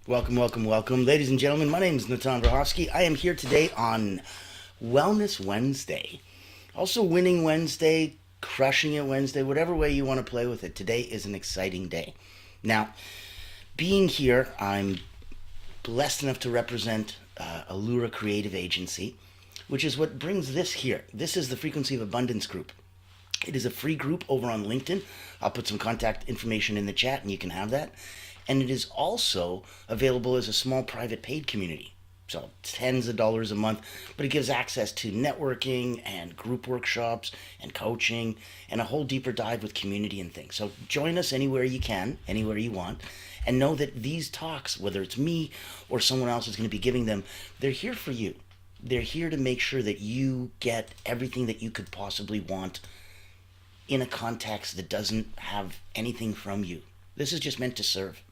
Welcome, welcome, welcome. Ladies and gentlemen, my name is Natan Verhovsky. I am here today on Wellness Wednesday. Also, Winning Wednesday, Crushing It Wednesday, whatever way you want to play with it. Today is an exciting day. Now, being here, I'm blessed enough to represent Allura Creative Agency, which is what brings this here. This is the Frequency of Abundance group. It is a free group over on LinkedIn. I'll put some contact information in the chat and you can have that. And it is also available as a small private paid community. So tens of dollars a month, but it gives access to networking and group workshops and coaching and a whole deeper dive with community and things. So join us anywhere you can, anywhere you want, and know that these talks, whether it's me or someone else is going to be giving them, they're here for you. They're here to make sure that you get everything that you could possibly want in a context that doesn't have anything from you. This is just meant to serve.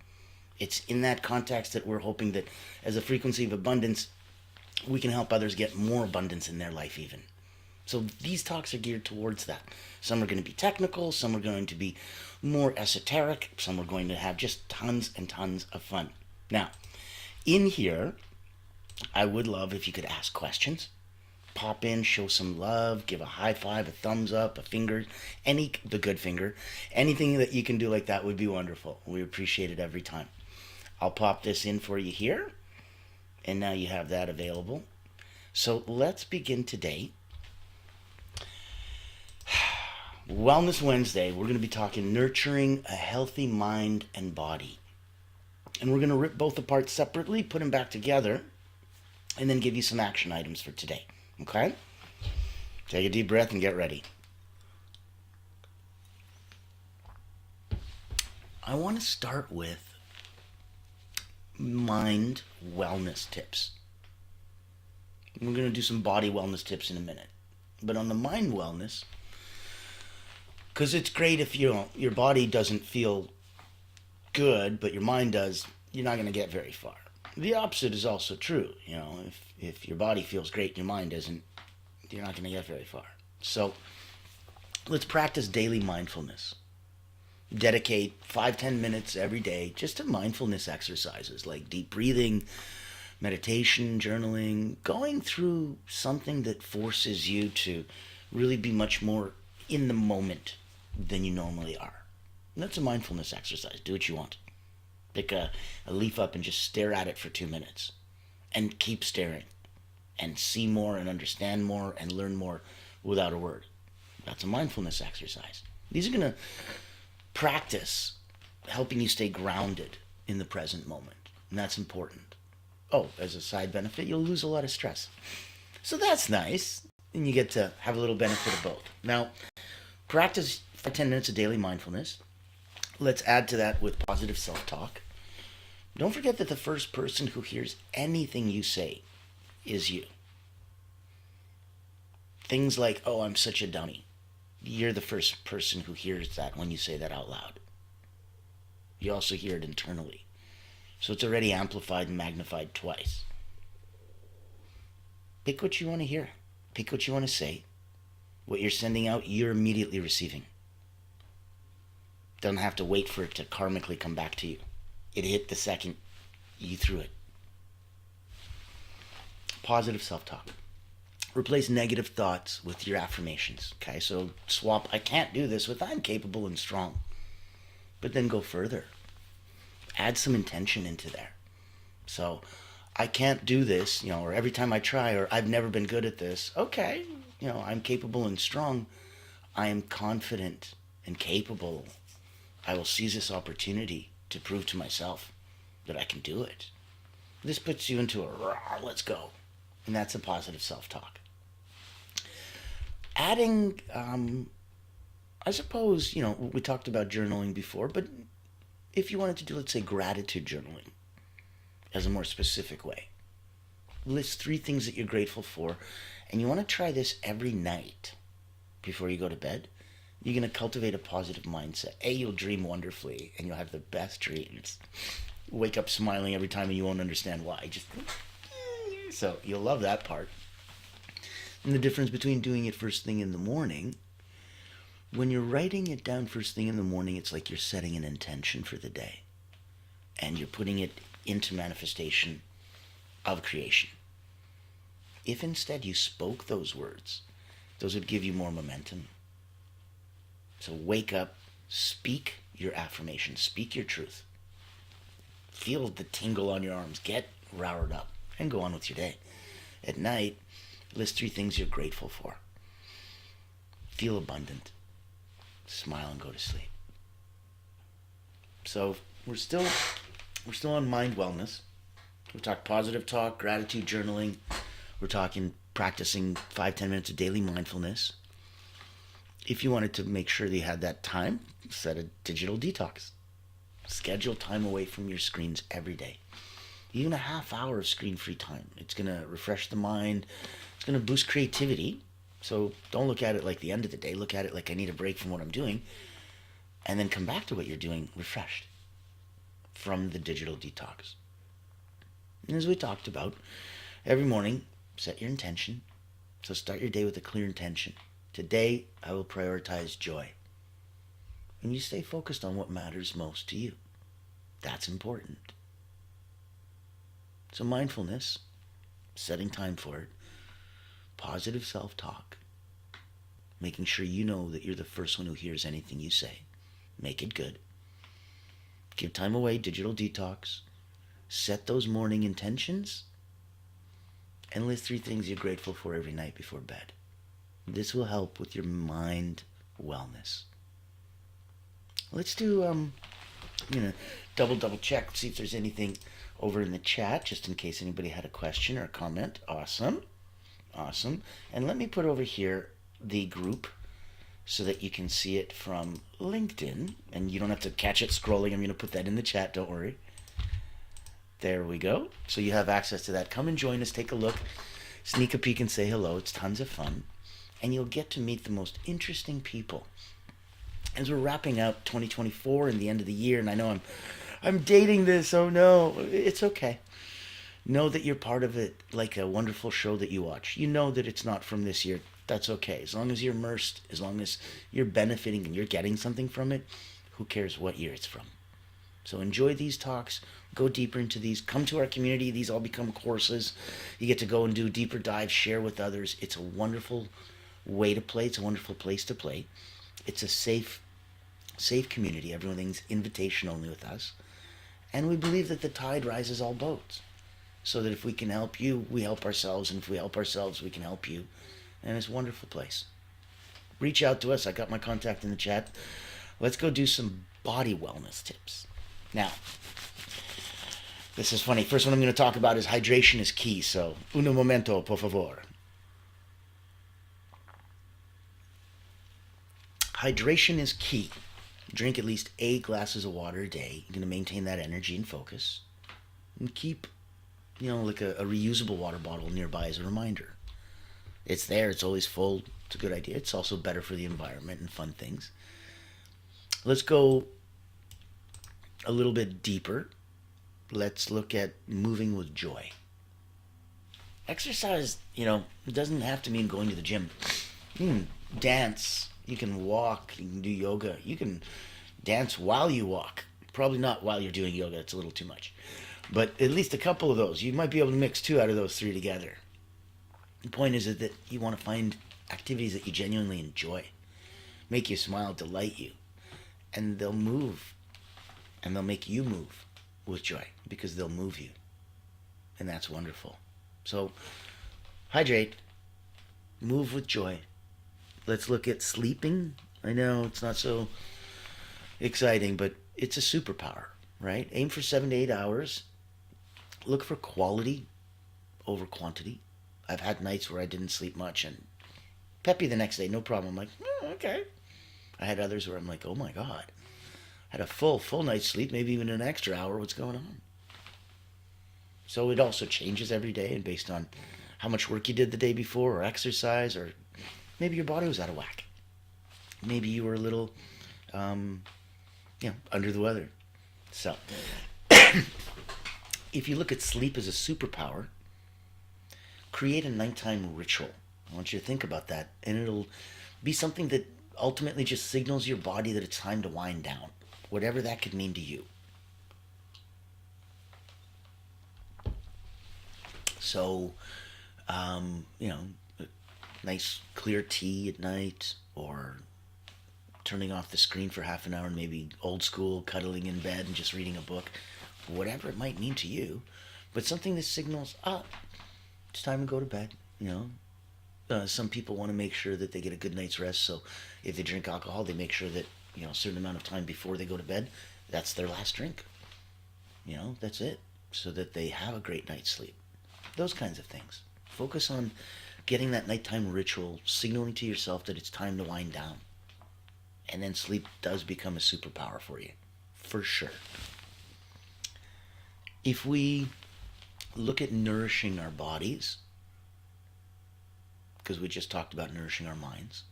It's in that context that we're hoping that as a frequency of abundance, we can help others get more abundance in their life even. So these talks are geared towards that. Some are going to be technical, some are going to be more esoteric, some are going to have just tons and tons of fun. Now, in here, I would love if you could ask questions. Pop in, show some love, give a high five, a thumbs up, a finger, the good finger. Anything that you can do like that would be wonderful. We appreciate it every time. I'll pop this in for you here, and now you have that available. So let's begin today. Wellness Wednesday, we're going to be talking nurturing a healthy mind and body. And we're going to rip both apart separately, put them back together, and then give you some action items for today. Okay? Take a deep breath and get ready. I want to start with mind wellness tips. We're going to do some body wellness tips in a minute. But on the mind wellness, because it's great if your body doesn't feel good, but your mind does, you're not going to get very far. The opposite is also true. If your body feels great and your mind doesn't, you're not going to get very far. So let's practice daily mindfulness. Dedicate 5-10 minutes every day just to mindfulness exercises like deep breathing, meditation, journaling, going through something that forces you to really be much more in the moment than you normally are. And that's a mindfulness exercise. Do what you want. Pick a leaf up and just stare at it for 2 minutes and keep staring and see more and understand more and learn more without a word. That's a mindfulness exercise. These are going to practice helping you stay grounded in the present moment, and that's important. Oh, as a side benefit, you'll lose a lot of stress. So that's nice, and you get to have a little benefit of both. Now, practice for 10 minutes of daily mindfulness. Let's add to that with positive self-talk. Don't forget that the first person who hears anything you say is you. Things like, oh, I'm such a dummy. You're the first person who hears that when you say that out loud. You also hear it internally. So it's already amplified and magnified twice. Pick what you want to hear. Pick what you want to say. What you're sending out, you're immediately receiving. Don't have to wait for it to karmically come back to you. It hit the second you threw it. Positive self-talk. Replace negative thoughts with your affirmations. Okay, so swap I can't do this with I'm capable and strong. But then go further. Add some intention into there. So I can't do this, or every time I try, or I've never been good at this. Okay, I'm capable and strong. I am confident and capable. I will seize this opportunity to prove to myself that I can do it. This puts you into a raw, let's go. And that's a positive self-talk. Adding, I suppose, we talked about journaling before, but if you wanted to do, let's say, gratitude journaling as a more specific way. List 3 things that you're grateful for, and you want to try this every night before you go to bed. You're going to cultivate a positive mindset. You'll dream wonderfully, and you'll have the best dreams. Wake up smiling every time, and you won't understand why. So you'll love that part. And the difference between doing it first thing in the morning, when you're writing it down first thing in the morning, it's like you're setting an intention for the day. And you're putting it into manifestation of creation. If instead you spoke those words, those would give you more momentum. So wake up, speak your affirmation, speak your truth. Feel the tingle on your arms, get roured up, and go on with your day. At night, list 3 things you're grateful for. Feel abundant. Smile and go to sleep. So we're still on mind wellness. We talk positive talk, gratitude journaling. We're talking practicing 5-10 minutes of daily mindfulness. If you wanted to make sure that you had that time, set a digital detox. Schedule time away from your screens every day. Even a half hour of screen-free time. It's going to refresh the mind. It's going to boost creativity. So don't look at it like the end of the day. Look at it like I need a break from what I'm doing. And then come back to what you're doing refreshed from the digital detox. And as we talked about, every morning, set your intention. So start your day with a clear intention. Today, I will prioritize joy. And you stay focused on what matters most to you. That's important. So mindfulness, setting time for it, positive self-talk, making sure you know that you're the first one who hears anything you say. Make it good. Give time away, digital detox. Set those morning intentions. And list 3 things you're grateful for every night before bed. This will help with your mind wellness. Let's do, I'm going to double check, see if there's anything over in the chat, just in case anybody had a question or a comment. Awesome. And let me put over here the group so that you can see it from LinkedIn. And you don't have to catch it scrolling. I'm going to put that in the chat, don't worry. There we go. So you have access to that. Come and join us, take a look, sneak a peek and say hello. It's tons of fun. And you'll get to meet the most interesting people. As we're wrapping up 2024 and the end of the year, and I know I'm dating this, oh no, it's okay. Know that you're part of it, like a wonderful show that you watch. You know that it's not from this year. That's okay. As long as you're immersed, as long as you're benefiting and you're getting something from it, who cares what year it's from? So enjoy these talks. Go deeper into these. Come to our community. These all become courses. You get to go and do deeper dives, share with others. It's a wonderful way to play. It's a wonderful place to play. It's a safe community. Everything's invitation only with us. And we believe that the tide rises all boats. So that if we can help you, we help ourselves. And if we help ourselves, we can help you. And it's a wonderful place. Reach out to us. I got my contact in the chat. Let's go do some body wellness tips. Now, this is funny. First one I'm going to talk about is hydration is key. So, un momento, por favor. Hydration is key. Drink at least 8 glasses of water a day. You're going to maintain that energy and focus. And keep, like a reusable water bottle nearby as a reminder. It's there. It's always full. It's a good idea. It's also better for the environment and fun things. Let's go a little bit deeper. Let's look at moving with joy. Exercise, it doesn't have to mean going to the gym. You can dance. You can walk. You can do yoga. You can dance while you walk. Probably not while you're doing yoga. It's a little too much. But at least a couple of those. You might be able to mix 2 out of those 3 together. The point is that you want to find activities that you genuinely enjoy. Make you smile, delight you. And they'll move. And they'll make you move with joy because they'll move you. And that's wonderful. So, hydrate. Move with joy. Let's look at sleeping. I know it's not so exciting, but it's a superpower, right? Aim for 7 to 8 hours. Look for quality over quantity. I've had nights where I didn't sleep much and peppy the next day, no problem. I'm like, okay. I had others where I'm like, oh my God. I had a full night's sleep, maybe even an extra hour. What's going on? So it also changes every day and based on how much work you did the day before or exercise, or maybe your body was out of whack. Maybe you were a little, under the weather. So, if you look at sleep as a superpower, create a nighttime ritual. I want you to think about that, and it'll be something that ultimately just signals your body that it's time to wind down, whatever that could mean to you. So, you know, nice clear tea at night, or turning off the screen for half an hour and maybe old school cuddling in bed and just reading a book, whatever it might mean to you, but something that signals, it's time to go to bed, you know. Some people want to make sure that they get a good night's rest, so if they drink alcohol, they make sure that, you know, a certain amount of time before they go to bed, that's their last drink. You know, that's it, so that they have a great night's sleep. Those kinds of things. Focus on getting that nighttime ritual, signaling to yourself that it's time to wind down. And then sleep does become a superpower for you, for sure. If we look at nourishing our bodies, because we just talked about nourishing our minds,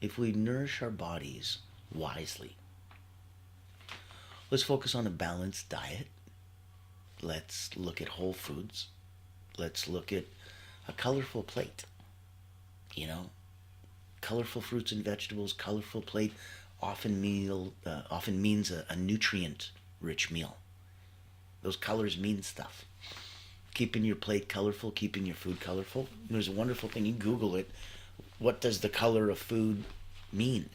if we nourish our bodies wisely, let's focus on a balanced diet. Let's look at whole foods. Let's look at a colorful plate. You know, colorful fruits and vegetables, colorful plate often means a nutrient-rich meal. Those colors mean stuff. Keeping your plate colorful, keeping your food colorful. There's a wonderful thing. You Google it. What does the color of food mean?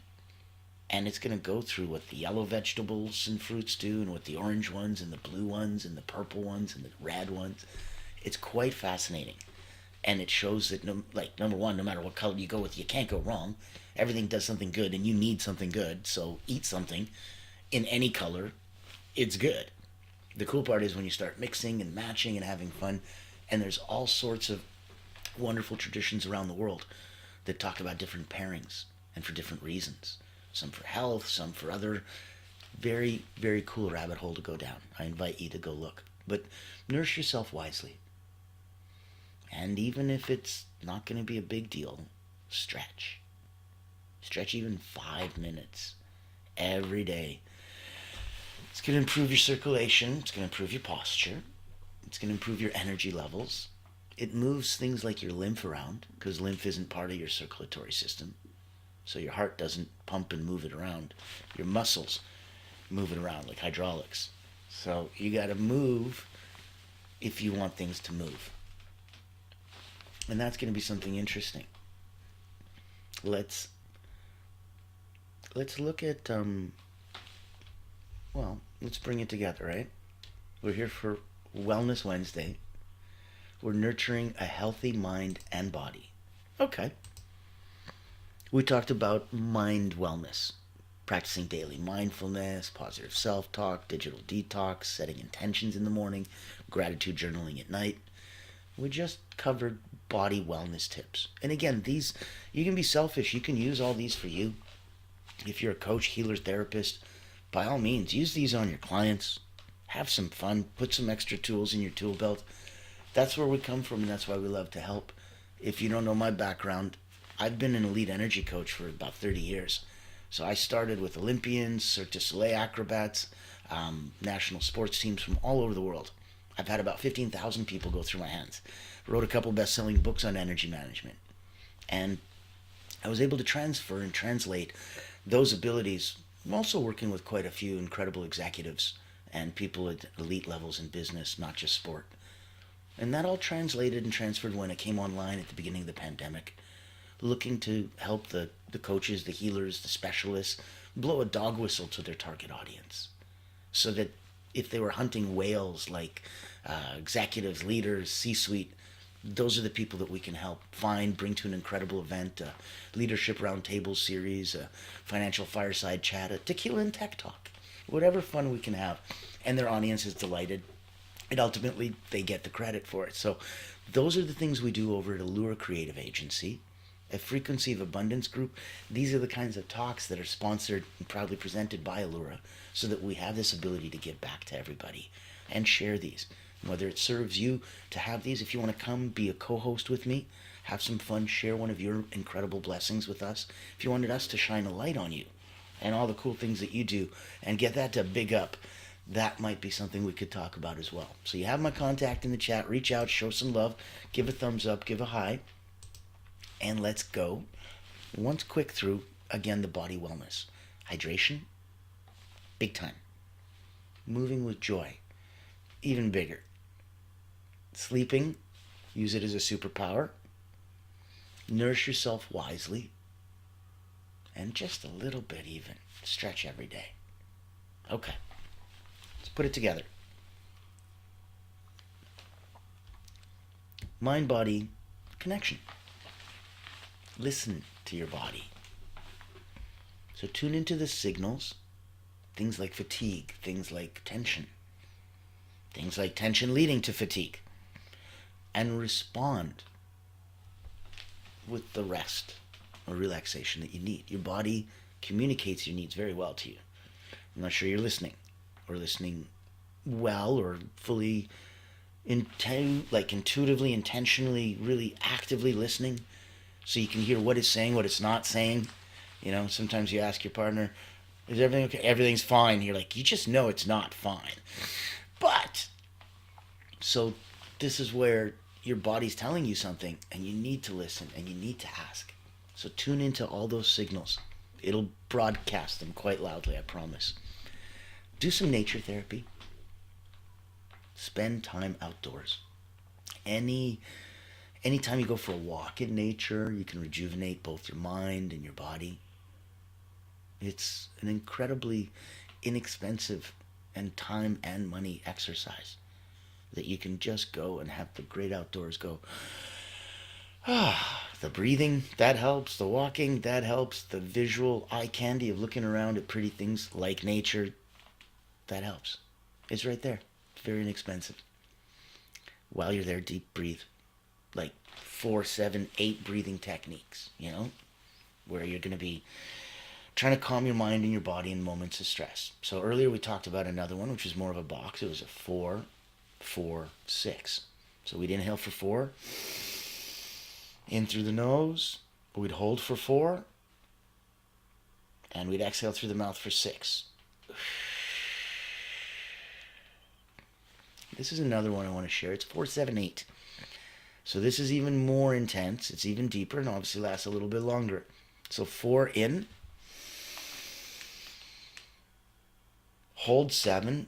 And it's going to go through what the yellow vegetables and fruits do, and what the orange ones and the blue ones and the purple ones and the red ones. It's quite fascinating. And it shows that, number one, no matter what color you go with, you can't go wrong. Everything does something good, and you need something good. So eat something in any color. It's good. The cool part is when you start mixing and matching and having fun. And there's all sorts of wonderful traditions around the world that talk about different pairings and for different reasons. Some for health, some for other. Very, very cool rabbit hole to go down. I invite you to go look. But nourish yourself wisely. And even if it's not going to be a big deal, stretch. Stretch even 5 minutes every day. It's going to improve your circulation. It's going to improve your posture. It's going to improve your energy levels. It moves things like your lymph around, because lymph isn't part of your circulatory system. So your heart doesn't pump and move it around. Your muscles move it around like hydraulics. So you got to move if you want things to move. And that's going to be something interesting. Let's look at, let's bring it together, right? We're here for Wellness Wednesday. We're nurturing a healthy mind and body. Okay. We talked about mind wellness, practicing daily mindfulness, positive self-talk, digital detox, setting intentions in the morning, gratitude journaling at night. We just covered body wellness tips. And again, these, you can be selfish. You can use all these for you. If you're a coach, healer, therapist, by all means, use these on your clients. Have some fun. Put some extra tools in your tool belt. That's where we come from, and that's why we love to help. If you don't know my background, I've been an elite energy coach for about 30 years. So I started with Olympians, Cirque du Soleil acrobats, national sports teams from all over the world. I've had about 15,000 people go through my hands. Wrote a couple best-selling books on energy management. And I was able to transfer and translate those abilities. I'm also working with quite a few incredible executives and people at elite levels in business, not just sport. And that all translated and transferred when it came online at the beginning of the pandemic, looking to help the coaches, the healers, the specialists blow a dog whistle to their target audience, so that if they were hunting whales like executives, leaders, C-suite, those are the people that we can help find, bring to an incredible event, a leadership roundtable series, a financial fireside chat, a tequila and tech talk, whatever fun we can have. And their audience is delighted. And ultimately, they get the credit for it. So those are the things we do over at Allura Creative Agency, a Frequency of Abundance group. These are the kinds of talks that are sponsored and proudly presented by Allura, so that we have this ability to give back to everybody and share these. Whether it serves you to have these, if you want to come be a co-host with me, have some fun, share one of your incredible blessings with us. If you wanted us to shine a light on you and all the cool things that you do and get that to big up, that might be something we could talk about as well. So you have my contact in the chat. Reach out, show some love, give a thumbs up, give a hi, and let's go. Once quick through, again, the body wellness. Hydration, big time. Moving with joy, even bigger. Sleeping, Use it as a superpower. Nourish yourself wisely. And just a little bit even. Stretch every day. Okay. Let's put it together. Mind-body connection. Listen to your body. So tune into the signals. Things like fatigue. Things like tension. Things like tension leading to fatigue. And respond with the rest or relaxation that you need. Your body communicates your needs very well to you. I'm not sure you're listening or listening well or fully intuitively, intentionally, really actively listening so you can hear what it's saying, what it's not saying. You know, sometimes you ask your partner, is everything okay? Everything's fine. You're like, you just know it's not fine. But, so this is where your body's telling you something and you need to listen and you need to ask. So tune into all those signals. It'll broadcast them quite loudly, I promise. Do some nature therapy. Spend time outdoors. Anytime you go for a walk in nature, you can rejuvenate both your mind and your body. It's an incredibly inexpensive and time and money exercise that you can just go and have the great outdoors go. The breathing, that helps. The walking, that helps. The visual eye candy of looking around at pretty things like nature, that helps. It's right there. It's very inexpensive. While you're there, deep breathe. Like 4, 7, 8 breathing techniques, you know, where you're going to be trying to calm your mind and your body in moments of stress. So earlier we talked about another one, which was more of a box. It was a 4, 4, 6. So we'd inhale for 4, in through the nose, we'd hold for 4, and we'd exhale through the mouth for 6. This is another one I want to share. It's 4, 7, 8. So this is even more intense. It's even deeper and obviously lasts a little bit longer. So 4 in, hold 7,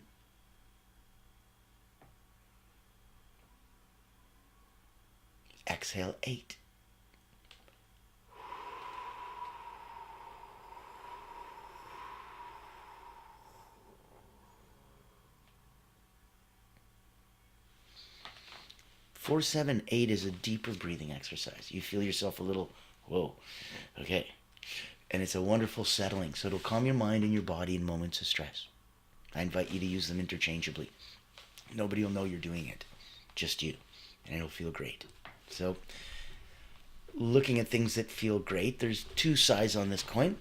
exhale 8. Four, 7, 8 is a deeper breathing exercise. You feel yourself a little, whoa, okay. And it's a wonderful settling. So it'll calm your mind and your body in moments of stress. I invite you to use them interchangeably. Nobody will know you're doing it. Just you. And it'll feel great. So, looking at things that feel great, there's 2 sides on this coin.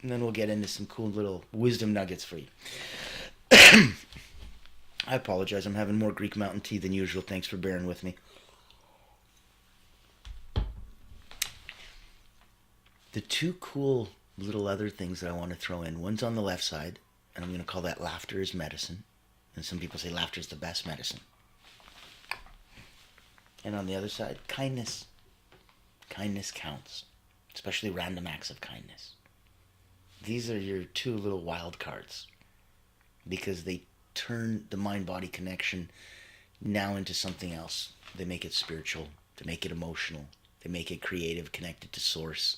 And then we'll get into some cool little wisdom nuggets for you. I apologize. I'm having more Greek Mountain tea than usual. Thanks for bearing with me. The 2 cool little other things that I want to throw in. One's on the left side, and I'm going to call that laughter is medicine. And some people say laughter is the best medicine. And on the other side, kindness. Kindness counts, especially random acts of kindness. These are your 2 little wild cards because they turn the mind-body connection now into something else. They make it spiritual. They make it emotional. They make it creative, connected to source,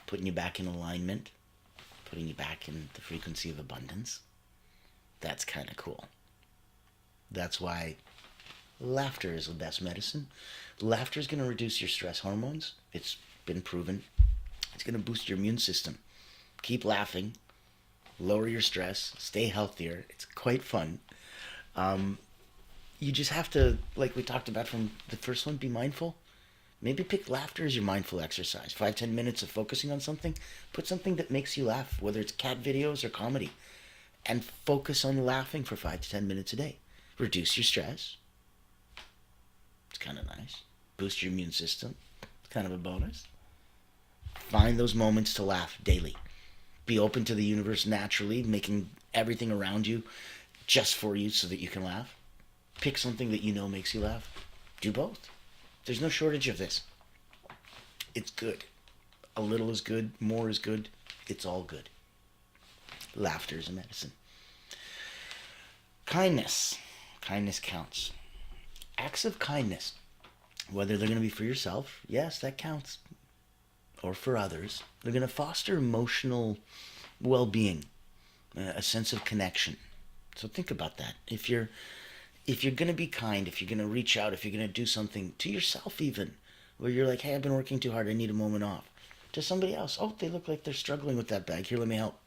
putting you back in alignment, putting you back in the frequency of abundance. That's kind of cool. That's why laughter is the best medicine. Laughter is going to reduce your stress hormones. It's been proven. It's going to boost your immune system. Keep laughing. Lower your stress. Stay healthier. It's quite fun. You just have to, like we talked about from the first one, be mindful. Maybe pick laughter as your mindful exercise. 5-10 minutes of focusing on something. Put something that makes you laugh, whether it's cat videos or comedy. And focus on laughing for 5-10 minutes a day. Reduce your stress. It's kind of nice. Boost your immune system. It's kind of a bonus. Find those moments to laugh daily. Be open to the universe naturally, making everything around you just for you so that you can laugh. Pick something that you know makes you laugh. Do both. There's no shortage of this. It's good. A little is good. More is good. It's all good. Laughter is a medicine. Kindness. Kindness counts. Acts of kindness. Whether they're going to be for yourself, yes, that counts, or for others, they're going to foster emotional well-being, a sense of connection. So think about that. If you're going to be kind, if you're going to reach out, if you're going to do something to yourself even, where you're like, hey, I've been working too hard, I need a moment off. To somebody else, oh, they look like they're struggling with that bag. Here, let me help.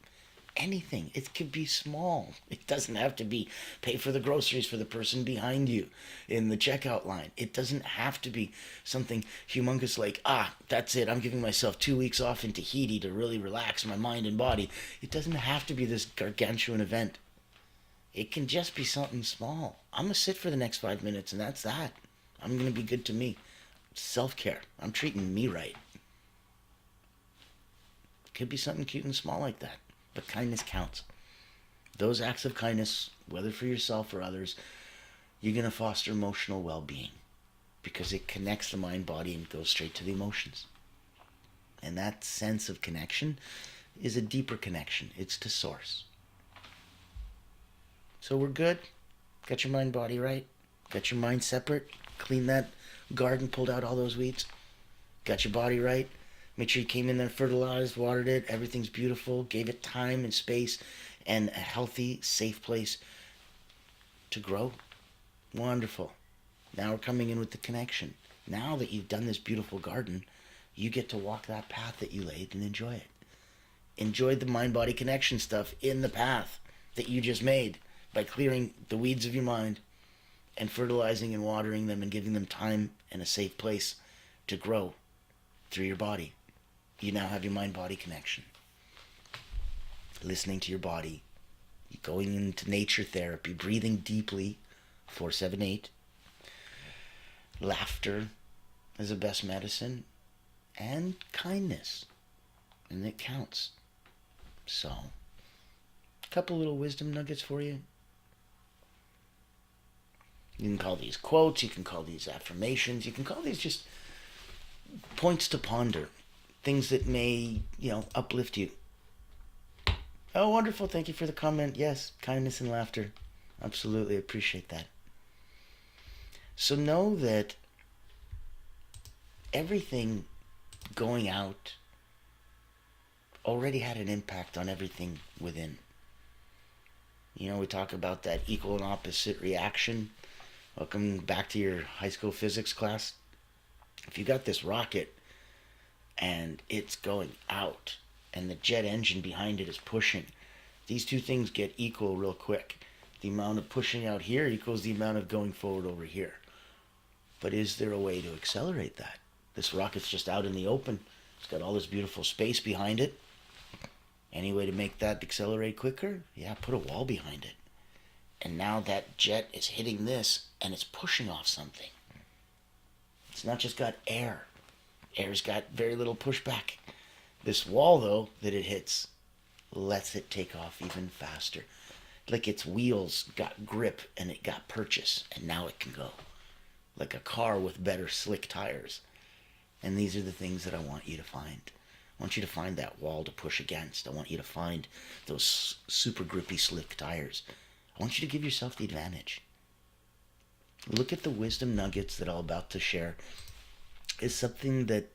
Anything. It could be small. It doesn't have to be pay for the groceries for the person behind you in the checkout line. It doesn't have to be something humongous like, that's it. I'm giving myself 2 weeks off in Tahiti to really relax my mind and body. It doesn't have to be this gargantuan event. It can just be something small. I'm going to sit for the next 5 minutes and that's that. I'm going to be good to me. Self-care. I'm treating me right. It could be something cute and small like that. But kindness counts. Those acts of kindness, whether for yourself or others, you're going to foster emotional well-being because it connects the mind, body, and goes straight to the emotions. And that sense of connection is a deeper connection. It's to source. So we're good. Got your mind, body right. Got your mind separate. Clean that garden, pulled out all those weeds. Got your body right. Make sure you came in there, fertilized, watered it. Everything's beautiful. Gave it time and space and a healthy, safe place to grow. Wonderful. Now we're coming in with the connection. Now that you've done this beautiful garden, you get to walk that path that you laid and enjoy it. Enjoy the mind-body connection stuff in the path that you just made by clearing the weeds of your mind and fertilizing and watering them and giving them time and a safe place to grow through your body. You now have your mind-body connection. Listening to your body, going into nature therapy, breathing deeply, 4-7-8. Laughter is the best medicine, and kindness, and it counts. So, a couple little wisdom nuggets for you. You can call these quotes, you can call these affirmations, you can call these just points to ponder. Things that may, uplift you. Oh, wonderful. Thank you for the comment. Yes, kindness and laughter. Absolutely appreciate that. So know that everything going out already had an impact on everything within. We talk about that equal and opposite reaction. Welcome back to your high school physics class. If you got this rocket and it's going out and the jet engine behind it is pushing, these two things get equal real quick. The amount of pushing out here equals the amount of going forward over here. But is there a way to accelerate that? This rocket's just out in the open. It's got all this beautiful space behind it. Any way to make that accelerate quicker? Yeah, put a wall behind it. And now that jet is hitting this and it's pushing off something. It's not just got air. Air's got very little pushback. This wall, though, that it hits lets it take off even faster. Like its wheels got grip and it got purchase, and now it can go. Like a car with better slick tires. And these are the things that I want you to find. I want you to find that wall to push against. I want you to find those super grippy, slick tires. I want you to give yourself the advantage. Look at the wisdom nuggets that I'm about to share. Is something that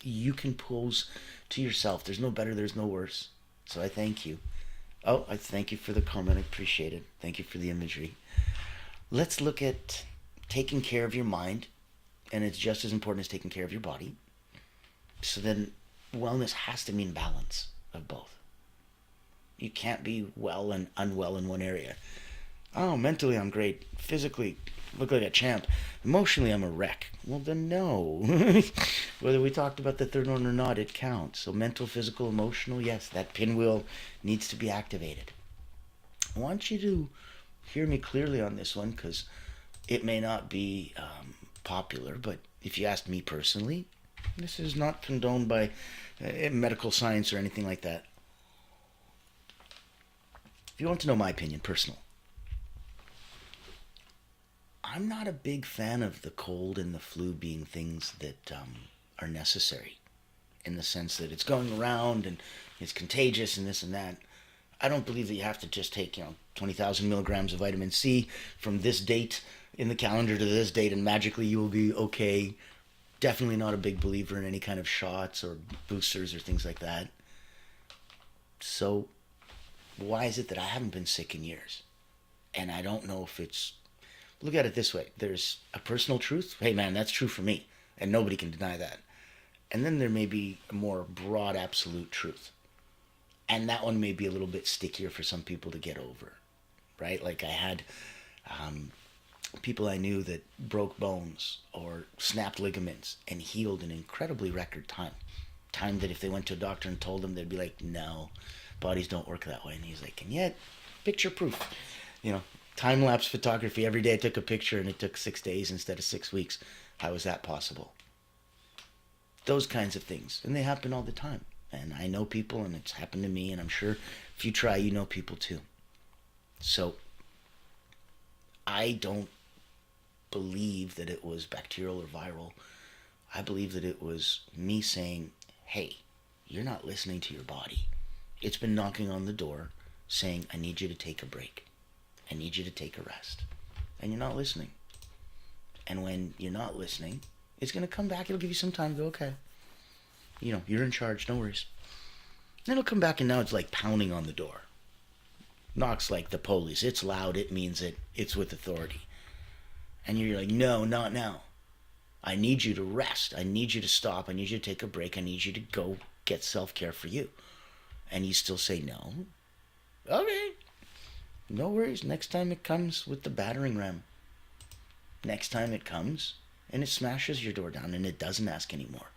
you can pose to yourself. There's no better, there's no worse. So I thank you. Oh, I thank you for the comment. I appreciate it. Thank you for the imagery. Let's look at taking care of your mind, and it's just as important as taking care of your body. So then wellness has to mean balance of both. You can't be well and unwell in one area. Oh, mentally I'm great. Physically, look like a champ. Emotionally, I'm a wreck. Well, then no. Whether we talked about the third one or not, it counts. So mental, physical, emotional, yes, that pinwheel needs to be activated. I want you to hear me clearly on this one because it may not be popular, but if you ask me personally, this is not condoned by medical science or anything like that. If you want to know my opinion, personal, I'm not a big fan of the cold and the flu being things that are necessary in the sense that it's going around and it's contagious and this and that. I don't believe that you have to just take, 20,000 milligrams of vitamin C from this date, in the calendar to this date and magically you will be okay. Definitely not a big believer in any kind of shots or boosters or things like that. So why is it that I haven't been sick in years? And I don't know if it's, look at it this way. There's a personal truth. Hey man, that's true for me. And nobody can deny that. And then there may be a more broad absolute truth. And that one may be a little bit stickier for some people to get over, right? Like I had people I knew that broke bones or snapped ligaments and healed in incredibly record time. Time that if they went to a doctor and told them, they'd be like, no, bodies don't work that way. And he's like, and yet, picture proof. Time-lapse photography. Every day I took a picture and it took 6 days instead of 6 weeks. How is that possible? Those kinds of things. And they happen all the time. And I know people and it's happened to me, and I'm sure if you try, you know people too. So I don't believe that it was bacterial or viral. I believe that it was me saying, hey, you're not listening to your body. It's been knocking on the door saying, I need you to take a break. I need you to take a rest. And you're not listening. And when you're not listening, it's going to come back. It'll give you some time to go, okay. You're in charge. No worries. Then it'll come back and now it's like pounding on the door. Knocks like the police. It's loud. It means it's with authority. And you're like, no, not now. I need you to rest. I need you to stop. I need you to take a break. I need you to go get self-care for you. And you still say no. Okay. No worries. Next time it comes with the battering ram. Next time it comes and it smashes your door down and it doesn't ask anymore.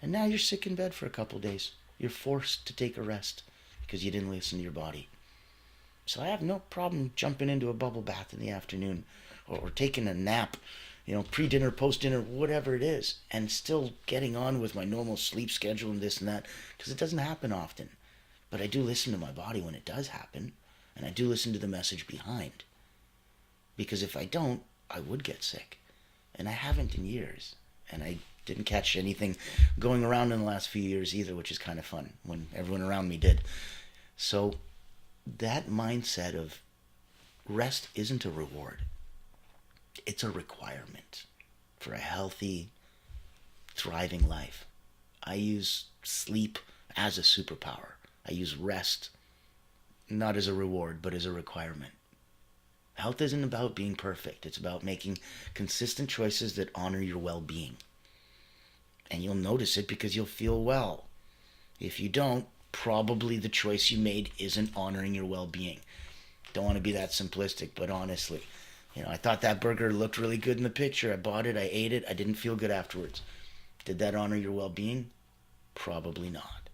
And now you're sick in bed for a couple days. You're forced to take a rest because you didn't listen to your body. So I have no problem jumping into a bubble bath in the afternoon or taking a nap, pre-dinner, post-dinner, whatever it is, and still getting on with my normal sleep schedule and this and that, because it doesn't happen often. But I do listen to my body when it does happen, and I do listen to the message behind. Because if I don't, I would get sick. And I haven't in years. And I didn't catch anything going around in the last few years either, which is kind of fun when everyone around me did. So that mindset of rest isn't a reward. It's a requirement for a healthy, thriving life. I use sleep as a superpower. I use rest not as a reward, but as a requirement. Health isn't about being perfect. It's about making consistent choices that honor your well-being. And you'll notice it because you'll feel well. If you don't, probably the choice you made isn't honoring your well-being. Don't want to be that simplistic, but honestly, I thought that burger looked really good in the picture. I bought it, I ate it, I didn't feel good afterwards. Did that honor your well-being? Probably not.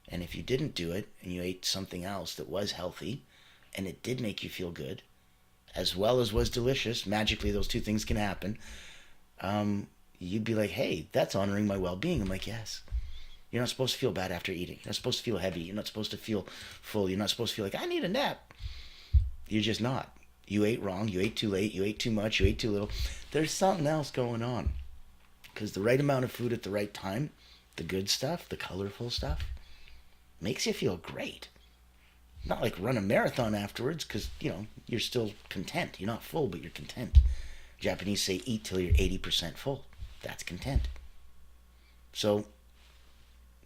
And if you didn't do it and you ate something else that was healthy and it did make you feel good, as well as was delicious, magically those two things can happen, you'd be like, hey, that's honoring my well-being. I'm like, yes. You're not supposed to feel bad after eating. You're not supposed to feel heavy. You're not supposed to feel full. You're not supposed to feel like, I need a nap. You're just not. You ate wrong. You ate too late. You ate too much. You ate too little. There's something else going on. Because the right amount of food at the right time, the good stuff, the colorful stuff, makes you feel great. Not like run a marathon afterwards because, you're still content. You're not full, but you're content. Japanese say eat till you're 80% full. That's content. So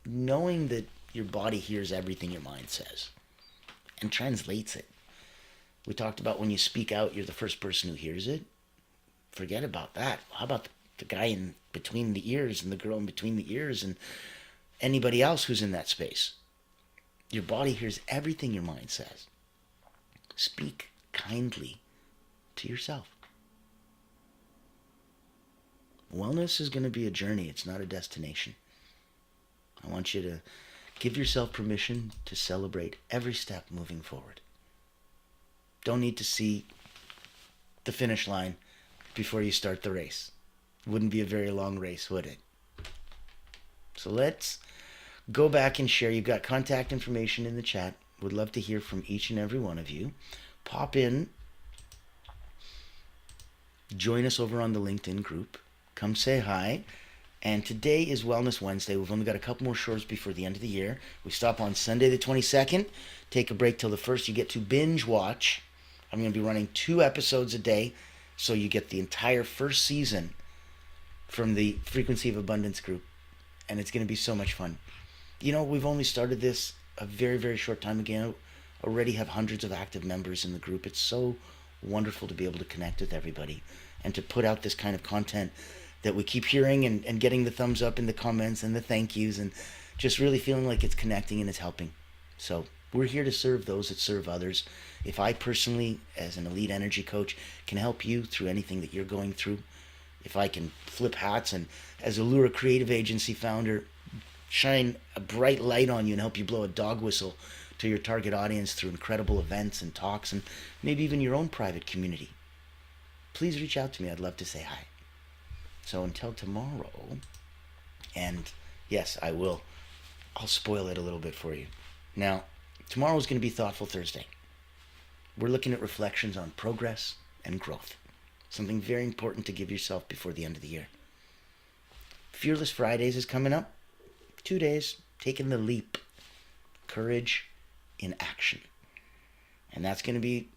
knowing that your body hears everything your mind says and translates it. We talked about when you speak out, you're the first person who hears it. Forget about that. How about the guy in between the ears and the girl in between the ears and anybody else who's in that space? Your body hears everything your mind says. Speak kindly to yourself. Wellness is going to be a journey. It's not a destination. I want you to give yourself permission to celebrate every step moving forward. Don't need to see the finish line before you start the race. Wouldn't be a very long race, would it? So let's go back and share. You've got contact information in the chat. Would love to hear from each and every one of you. Pop in. Join us over on the LinkedIn group. Come say hi. And today is Wellness Wednesday. We've only got a couple more shows before the end of the year. We stop on Sunday the 22nd. Take a break till the 1st. You get to binge watch. I'm going to be running 2 episodes a day. So you get the entire first season from the Frequency of Abundance group, and it's going to be so much fun. You know, we've only started this a very, very short time ago. Already have hundreds of active members in the group. It's so wonderful to be able to connect with everybody and to put out this kind of content that we keep hearing and getting the thumbs up in the comments and the thank yous, and just really feeling like it's connecting and it's helping. So we're here to serve those that serve others. If I personally, as an elite energy coach, can help you through anything that you're going through, if I can flip hats and, as a Lura Creative Agency founder, shine a bright light on you and help you blow a dog whistle to your target audience through incredible events and talks and maybe even your own private community, please reach out to me. I'd love to say hi. So until tomorrow, and yes, I'll spoil it a little bit for you. Now, tomorrow is going to be Thoughtful Thursday. We're looking at reflections on progress and growth. Something very important to give yourself before the end of the year. Fearless Fridays is coming up. 2 days, taking the leap. Courage in action. And that's going to be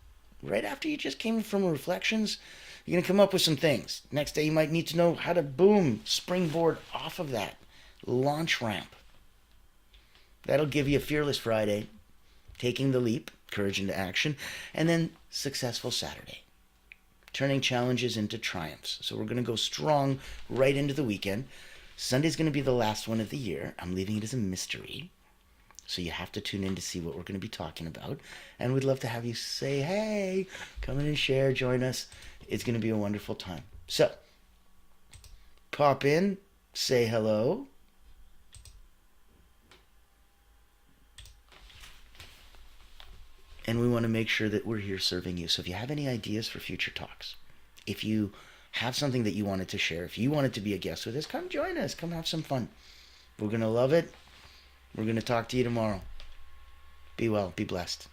right after you just came from reflections. You're going to come up with some things. Next day you might need to know how to boom, springboard off of that. Launch ramp. That'll give you a Fearless Friday, taking the leap, courage into action, and then Successful Saturday, turning challenges into triumphs. So we're going to go strong right into the weekend. Sunday's going to be the last one of the year. I'm leaving it as a mystery. So you have to tune in to see what we're going to be talking about. And we'd love to have you say, hey, come in and share, join us. It's going to be a wonderful time. So, pop in, say hello. And we want to make sure that we're here serving you. So if you have any ideas for future talks, if you have something that you wanted to share, if you wanted to be a guest with us, come join us. Come have some fun. We're going to love it. We're going to talk to you tomorrow. Be well. Be blessed.